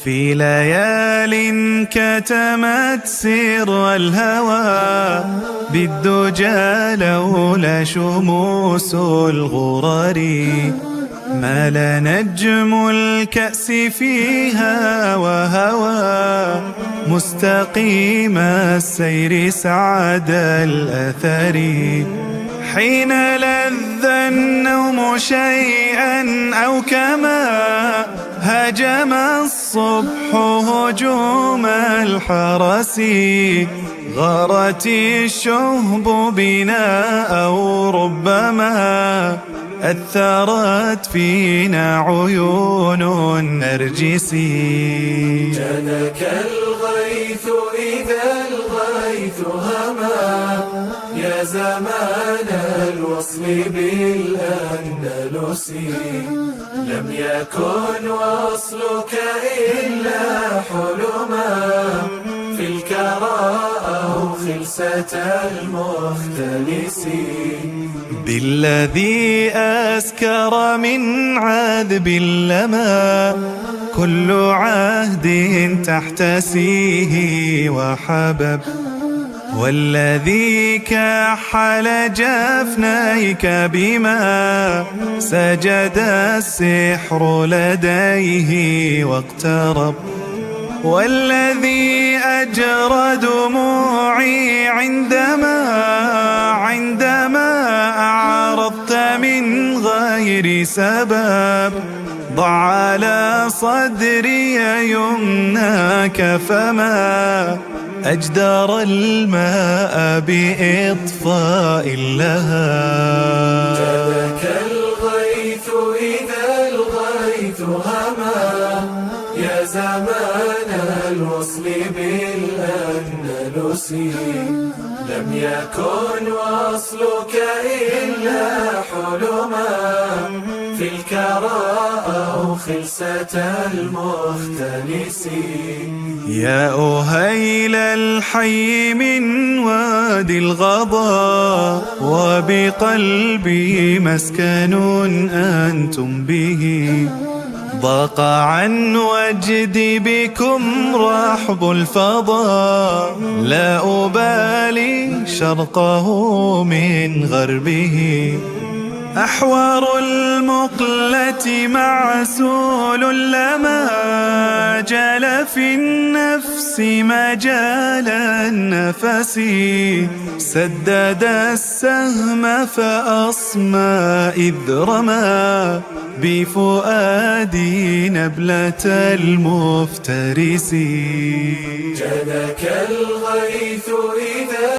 في ليال كتمت سر الهوى بالدجى لولا شموس الغرر مال نجم الكأس فيها وهوى مستقيم السير سعد الأثر حين لذ النوم شيئا أو كما هجم الصبح هجوم الحرس غارت الشهب بنا أو ربما أثرت فينا عيون النرجس جنك الغيث إذا الغيث هما يا زمان الوصل بالأندلس لم يكن وصلك إلا حلما في الكرى أو خلسة المختلس بالذي أسكر من عذب اللمى كل عهد تحتسيه وحبب والذي كحل جفنيك بما سجد السحر لديه واقترب والذي أجرى دموعي عندما أعرضت من غير سبب ضع على صدري يمناك فما أجدر الماء بإطفاء اللهب جاءك الغيث إذا الغيث هما يا زمان الوصل بالأندلس لم يكن وصلك إلا حلما في الكرى أو خلسة المختلس يا أهيل الحي من وادي الغضا وبقلبي مسكن أنتم به ضاق عن وجدي بكم رحب الفضاء لا أبالي شرقه من غربه أحوار المقلة معسول لما جال في النفس مجال النفس سدد السهم فأصمى إذ رمى بفؤادي نبلة المفترس جنك الغيث إذا